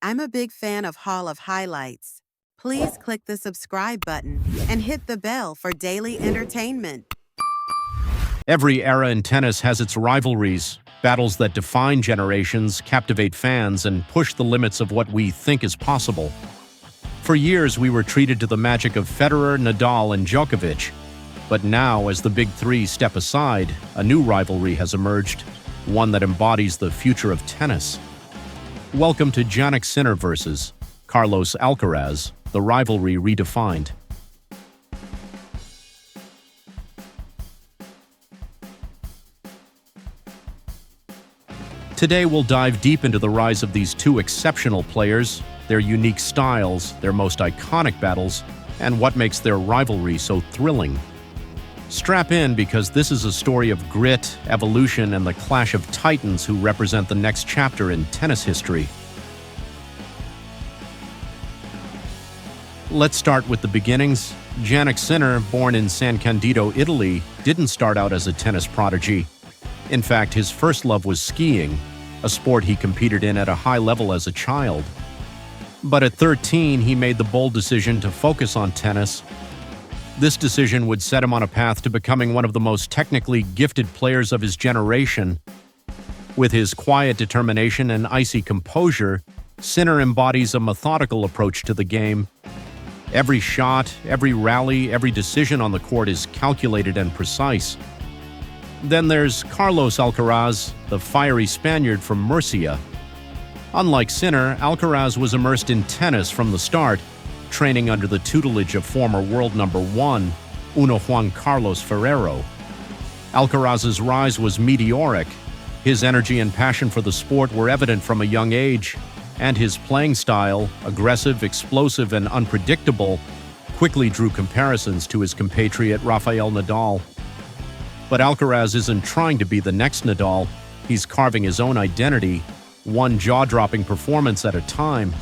I'm a big fan of Hall of Highlights. Please click the subscribe button and hit the bell for daily entertainment. Every era in tennis has its rivalries, battles that define generations, captivate fans, and push the limits of what we think is possible. For years, we were treated to the magic of Federer, Nadal, and Djokovic. But now, as the big three step aside, a new rivalry has emerged, one that embodies the future of tennis. Welcome to Jannik Sinner versus Carlos Alcaraz, the Rivalry Redefined. Today we'll dive deep into the rise of these two exceptional players, their unique styles, their most iconic battles, and what makes their rivalry so thrilling. Strap in because this is a story of grit, evolution, and the clash of titans who represent the next chapter in tennis history. Let's start with the beginnings. Jannik Sinner, born in San Candido, Italy, didn't start out as a tennis prodigy. In fact, his first love was skiing, a sport he competed in at a high level as a child. But at 13, he made the bold decision to focus on tennis. This decision would set him on a path to becoming one of the most technically gifted players of his generation. With his quiet determination and icy composure, Sinner embodies a methodical approach to the game. Every shot, every rally, every decision on the court is calculated and precise. Then there's Carlos Alcaraz, the fiery Spaniard from Murcia. Unlike Sinner, Alcaraz was immersed in tennis from the start, training under the tutelage of former world number one, Juan Carlos Ferrero. Alcaraz's rise was meteoric. His energy and passion for the sport were evident from a young age, and his playing style, aggressive, explosive, and unpredictable, quickly drew comparisons to his compatriot Rafael Nadal. But Alcaraz isn't trying to be the next Nadal. He's carving his own identity, one jaw-dropping performance at a time.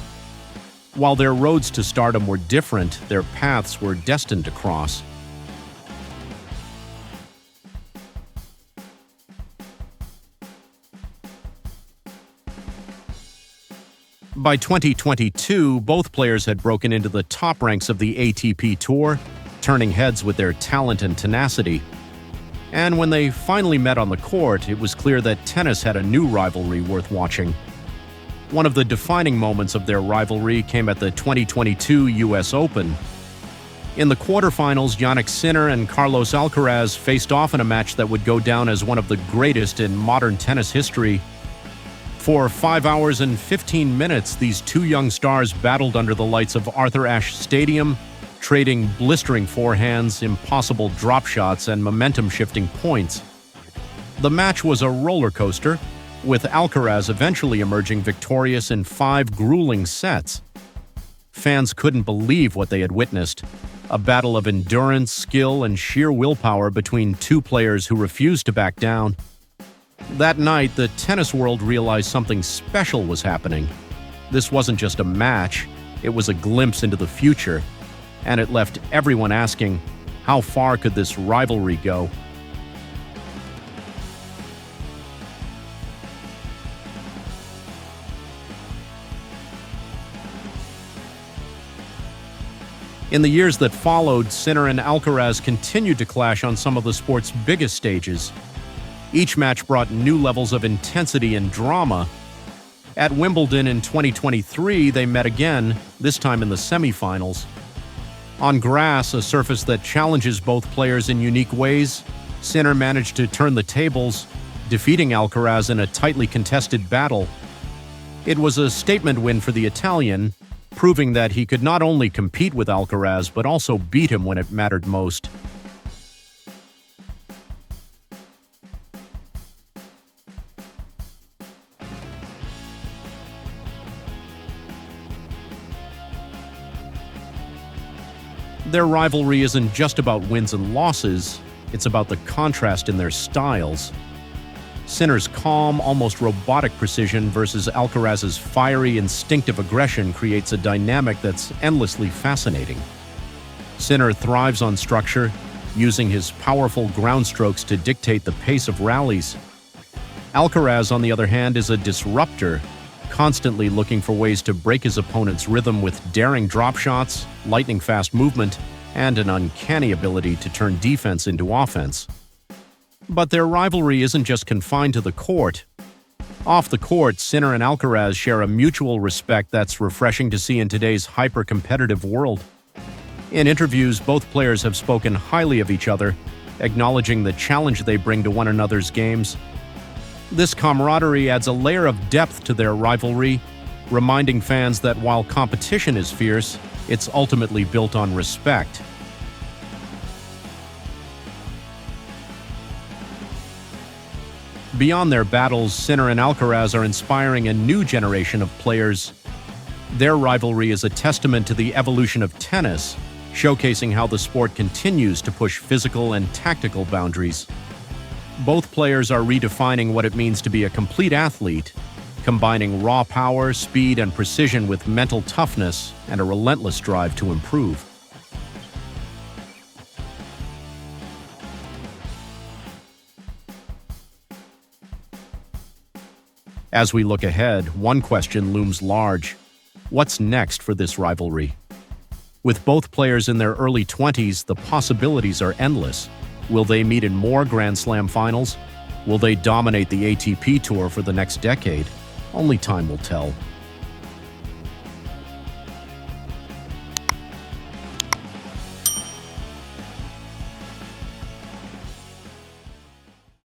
While their roads to stardom were different, their paths were destined to cross. By 2022, both players had broken into the top ranks of the ATP Tour, turning heads with their talent and tenacity. And when they finally met on the court, it was clear that tennis had a new rivalry worth watching. One of the defining moments of their rivalry came at the 2022 US Open. In the quarterfinals, Jannik Sinner and Carlos Alcaraz faced off in a match that would go down as one of the greatest in modern tennis history. For 5 hours and 15 minutes, these two young stars battled under the lights of Arthur Ashe Stadium, trading blistering forehands, impossible drop shots, and momentum-shifting points. The match was a roller coaster, with Alcaraz eventually emerging victorious in 5 grueling sets. Fans couldn't believe what they had witnessed, a battle of endurance, skill, and sheer willpower between two players who refused to back down. That night, the tennis world realized something special was happening. This wasn't just a match, it was a glimpse into the future, and it left everyone asking, how far could this rivalry go? In the years that followed, Sinner and Alcaraz continued to clash on some of the sport's biggest stages. Each match brought new levels of intensity and drama. At Wimbledon in 2023, they met again, this time in the semifinals. On grass, a surface that challenges both players in unique ways, Sinner managed to turn the tables, defeating Alcaraz in a tightly contested battle. It was a statement win for the Italian, proving that he could not only compete with Alcaraz but also beat him when it mattered most. Their rivalry isn't just about wins and losses, it's about the contrast in their styles. Sinner's calm, almost robotic precision versus Alcaraz's fiery, instinctive aggression creates a dynamic that's endlessly fascinating. Sinner thrives on structure, using his powerful ground strokes to dictate the pace of rallies. Alcaraz, on the other hand, is a disruptor, constantly looking for ways to break his opponent's rhythm with daring drop shots, lightning-fast movement, and an uncanny ability to turn defense into offense. But their rivalry isn't just confined to the court. Off the court, Sinner and Alcaraz share a mutual respect that's refreshing to see in today's hyper-competitive world. In interviews, both players have spoken highly of each other, acknowledging the challenge they bring to one another's games. This camaraderie adds a layer of depth to their rivalry, reminding fans that while competition is fierce, it's ultimately built on respect. Beyond their battles, Sinner and Alcaraz are inspiring a new generation of players. Their rivalry is a testament to the evolution of tennis, showcasing how the sport continues to push physical and tactical boundaries. Both players are redefining what it means to be a complete athlete, combining raw power, speed, and precision with mental toughness and a relentless drive to improve. As we look ahead, one question looms large. What's next for this rivalry? With both players in their early 20s, the possibilities are endless. Will they meet in more Grand Slam finals? Will they dominate the ATP Tour for the next decade? Only time will tell.